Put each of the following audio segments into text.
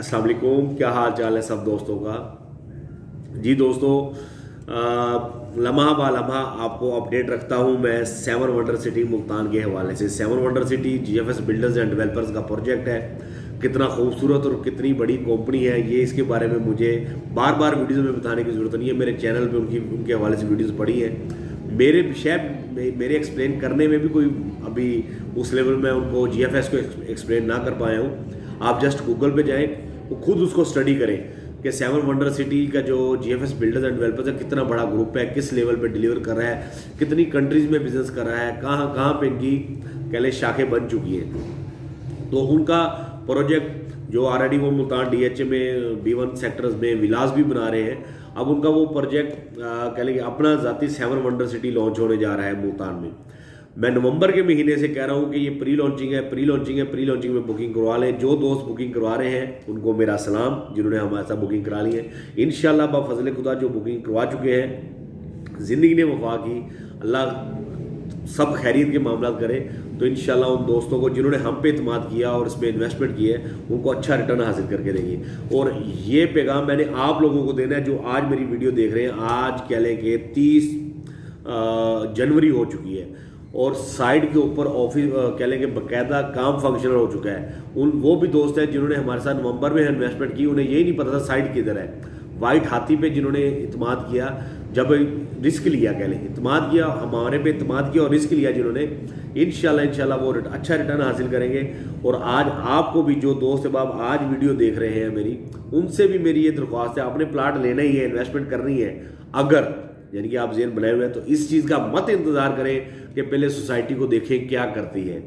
अस्सलाम वालेकुम, क्या हाल चाल है सब दोस्तों का। जी दोस्तों, लम्हा बा लम्हा आपको अपडेट रखता हूं मैं सेवन वंडर सिटी मुल्तान के हवाले से। Seven wonder city GFS builders and developers का प्रोजेक्ट है। कितना खूबसूरत और कितनी बड़ी कंपनी है ये, इसके बारे में मुझे बार बार वीडियोज़ में बताने की ज़रूरत नहीं है। मेरे चैनल पे उनके हवाले से वीडियोज़ पड़ी हैं। मेरे एक्सप्लेन करने में भी कोई अभी उस लेवल में उनको जीएफएस को एक्सप्लेन ना कर पाया हूँ। आप जस्ट गूगल पे जाएं, वो खुद उसको स्टडी करें कि सेवन वंडर सिटी का जो जीएफएस बिल्डर्स एंड डेवलपर्स है कितना बड़ा ग्रुप है, किस लेवल पे डिलीवर कर रहा है, कितनी कंट्रीज में बिजनेस कर रहा है, कहाँ कहाँ पे इनकी कह लें शाखें बन चुकी हैं। तो उनका प्रोजेक्ट जो ऑलरेडी वो मुल्तान डीएचए में B1 सेक्टर्स में विलास भी बना रहे हैं, अब उनका वो प्रोजेक्ट कह लेंगे अपना ज़ाती सेवन वंडर सिटी लॉन्च होने जा रहा है मुल्तान में। मैं नवंबर के महीने से कह रहा हूँ कि ये प्री लॉन्चिंग में बुकिंग करवा लें। जो दोस्त बुकिंग करवा रहे हैं उनको मेरा सलाम, जिन्होंने हमारे साथ बुकिंग करा ली है। इंशाल्लाह बफज़ल खुदा जो बुकिंग करवा चुके हैं, ज़िंदगी ने वफा की, अल्लाह सब खैरियत के मामला करे। तो इंशाल्लाह उन दोस्तों को जिन्होंने हम पे इत्माद किया और इस पर इन्वेस्टमेंट किया है, उनको अच्छा रिटर्न हासिल करके देंगे। और ये पैगाम मैंने आप लोगों को देना है जो आज मेरी वीडियो देख रहे हैं। आज कह लें कि 30 जनवरी हो चुकी है और साइड के ऊपर ऑफिस कह लेंगे बाकायदा काम फंक्शनल हो चुका है। वो भी दोस्त हैं जिन्होंने हमारे साथ नवंबर में इन्वेस्टमेंट की, उन्हें यही नहीं पता था साइड किधर है। वाइट हाथी पे जिन्होंने इत्माद किया, जब रिस्क लिया, कह लें इत्माद किया, हमारे पे इत्माद किया और रिस्क लिया जिन्होंने, इंशाल्लाह वो अच्छा रिटर्न हासिल करेंगे। और आज आपको भी जो दोस्त बाब आज वीडियो देख रहे हैं मेरी, उनसे भी मेरी ये दरख्वास्त है, आपने प्लाट लेना ही है, इन्वेस्टमेंट करनी है, अगर यानी कि आप ज़हन बनाए हुए हैं, तो इस चीज़ का मत इंतज़ार करें कि पहले सोसाइटी को देखें क्या करती है।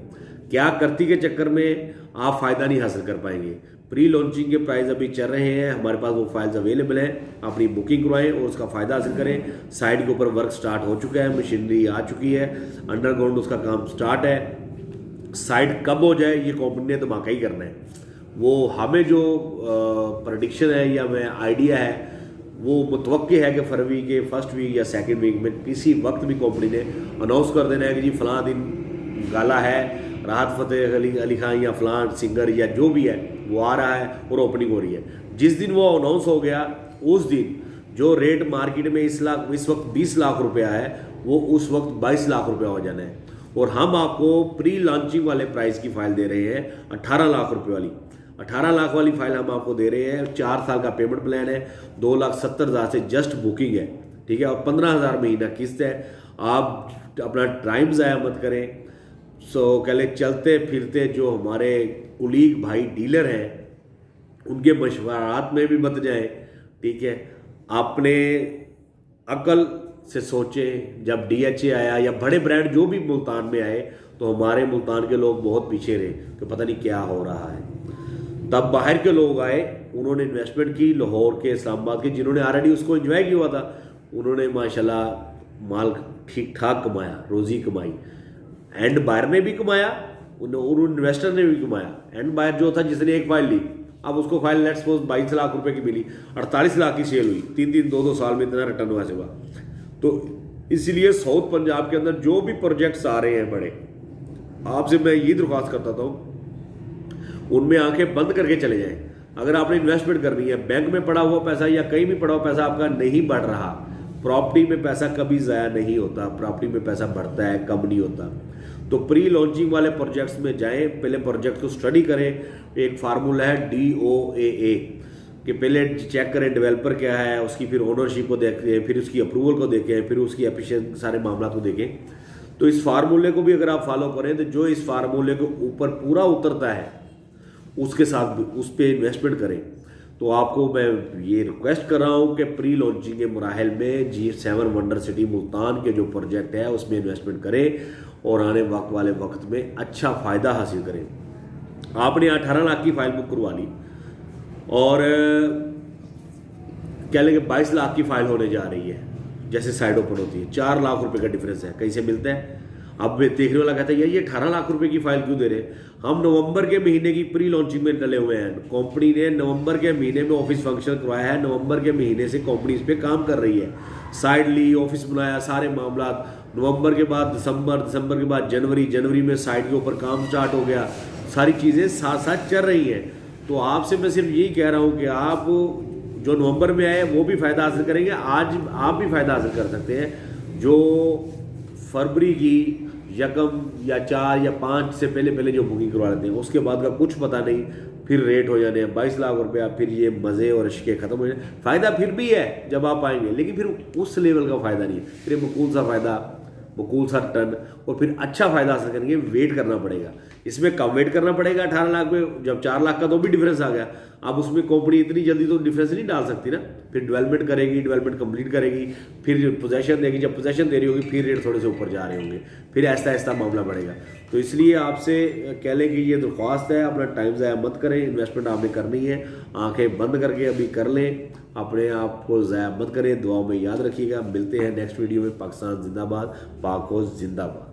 क्या करती के चक्कर में आप फ़ायदा नहीं हासिल कर पाएंगे। प्री लॉन्चिंग के प्राइस अभी चल रहे हैं, हमारे पास वो फाइल्स अवेलेबल हैं, अपनी बुकिंग करवाएं और उसका फ़ायदा हासिल करें। साइड के ऊपर वर्क स्टार्ट हो चुका है, मशीनरी आ चुकी है, अंडरग्राउंड उसका काम स्टार्ट है। साइड कब हो जाए ये कंपनी ने धमाका ही करना है। वो हमें जो प्रेडिक्शन है या मैं आइडिया है वो मुतवक्के है कि फरवरी के फर्स्ट वीक या सेकंड वीक में किसी वक्त भी कंपनी ने अनाउंस कर देना है कि जी फलां दिन गाला है, राहत फ़तेह अली खान या फलां सिंगर या जो भी है वो आ रहा है और ओपनिंग हो रही है। जिस दिन वो अनाउंस हो गया उस दिन जो रेट मार्केट में इस वक्त 20 लाख रुपया है, वो उस वक्त 22 लाख रुपया हो जाना है। और हम आपको प्री लॉन्चिंग वाले प्राइस की फाइल दे रहे हैं 18 लाख रुपये वाली। 18 लाख वाली फाइल हम आपको दे रहे हैं। 4 साल का पेमेंट प्लान है, 2,70,000 से जस्ट बुकिंग है, ठीक है, और 15,000 महीना किस्त है। आप अपना टाइम ज़ाया मत करें। कह लें चलते फिरते जो हमारे कुलीग भाई डीलर हैं उनके मशवरात में भी मत जाएं, ठीक है। अपने अकल से सोचें। जब डीएचए आया या बड़े ब्रांड जो भी मुल्तान में आए, तो हमारे मुल्तान के लोग बहुत पीछे रहे कि पता नहीं क्या हो रहा है। तब बाहर के लोग आए, उन्होंने इन्वेस्टमेंट की, लाहौर के, इस्लामाबाद के, जिन्होंने ऑलरेडी उसको एंजॉय किया हुआ था, उन्होंने माशाल्लाह माल ठीक ठाक कमाया, रोज़ी कमाई। एंड बायर ने भी कमाया और इन्वेस्टर ने भी कमाया। एंड बायर जो था जिसने एक फाइल ली, अब उसको फाइल लेट्स सपोज 22 लाख रुपए की मिली, 48 लाख की सेल हुई, 2-2 साल में इतना रिटर्न हुआ हुआ। तो इसीलिए साउथ पंजाब के अंदर जो भी प्रोजेक्ट्स आ रहे हैं बड़े, आपसे मैं ये दरख्वास्त करता था उनमें आंखें बंद करके चले जाएं। अगर आपने इन्वेस्टमेंट करनी है, बैंक में पड़ा हुआ पैसा या कहीं भी पड़ा हुआ पैसा आपका नहीं बढ़ रहा, प्रॉपर्टी में पैसा कभी ज़ाया नहीं होता, प्रॉपर्टी में पैसा बढ़ता है, कम नहीं होता। तो प्री लॉन्चिंग वाले प्रोजेक्ट्स में जाएं, पहले प्रोजेक्ट को स्टडी करें। एक फार्मूला है DOAA कि पहले चेक करें डेवलपर क्या है, उसकी फिर ओनरशिप को देखें, फिर उसकी अप्रूवल को देखें, फिर उसकी एफिशिएंट सारे मामला को देखें। तो इस फार्मूले को भी अगर आप फॉलो करें, तो जो इस फार्मूले के ऊपर पूरा उतरता है उसके साथ भी उस पर इन्वेस्टमेंट करें। तो आपको मैं ये रिक्वेस्ट कर रहा हूँ कि प्री लॉन्चिंग के मराहल में G7 वंडर सिटी मुल्तान के जो प्रोजेक्ट है उसमें इन्वेस्टमेंट करें और आने वाले वक्त में अच्छा फ़ायदा हासिल करें। आपने 18 लाख की फाइल बुक करवा ली और कह लेंगे 22 लाख की फाइल होने जा रही है, जैसे साइड ओपन होती है, 4 लाख रुपए का डिफरेंस है, कहीं से मिलता है। अब देखने वाला कहता है यार ये 18 लाख रुपए की फाइल क्यों दे रहे हैं। हम नवंबर के महीने की प्री लॉन्चिंग में डले हुए हैं। कंपनी ने नवंबर के महीने में ऑफिस फंक्शन करवाया है, नवंबर के महीने से कंपनी इस पर काम कर रही है, साइड ली, ऑफिस बनाया, सारे मामला। नवंबर के बाद दिसंबर के बाद जनवरी में साइड के ऊपर काम स्टार्ट हो गया, सारी चीज़ें साथ साथ चल रही हैं। तो आपसे मैं सिर्फ यही कह रहा हूँ कि आप जो नवंबर में आए वो भी फ़ायदा हासिल करेंगे, आज आप भी फ़ायदा हासिल कर सकते हैं। जो फरवरी की यकम या 4 या 5 से पहले पहले जो बुकिंग करवा लेते हैं, उसके बाद का कुछ पता नहीं, फिर रेट हो जाने 22 लाख रुपया, फिर ये मज़े और इश्के ख़त्म हो जाए। फ़ायदा फिर भी है जब आप आएंगे, लेकिन फिर उस लेवल का फ़ायदा नहीं है, फिर मकूल सा फ़ायदा, मकूल सा टर्न, और फिर अच्छा फ़ायदा हासिल करेंगे। वेट करना पड़ेगा, इसमें कम वेट करना पड़ेगा। 18 लाख में जब 4 लाख का तो भी डिफरेंस आ गया, अब उसमें कंपनी इतनी जल्दी तो डिफरेंस नहीं डाल सकती ना, फिर डेवलपमेंट करेगी, डेवलपमेंट कंप्लीट करेगी, फिर पोजेशन देगी, जब पोजेशन दे रही होगी फिर रेट थोड़े से ऊपर जा रहे होंगे, फिर ऐसा ऐसा मामला बढ़ेगा। तो इसलिए आपसे कह लें कि ये दरख्वास्त है, अपना टाइम ज़ाया मत करें, इन्वेस्टमेंट आपने करनी है, आंखें बंद करके अभी कर लें, अपने आप को ज़ाया मत करें। दुआओं में याद रखिएगा। मिलते हैं नेक्स्ट वीडियो में। पाकिस्तान जिंदाबाद, पाक हो जिंदाबाद।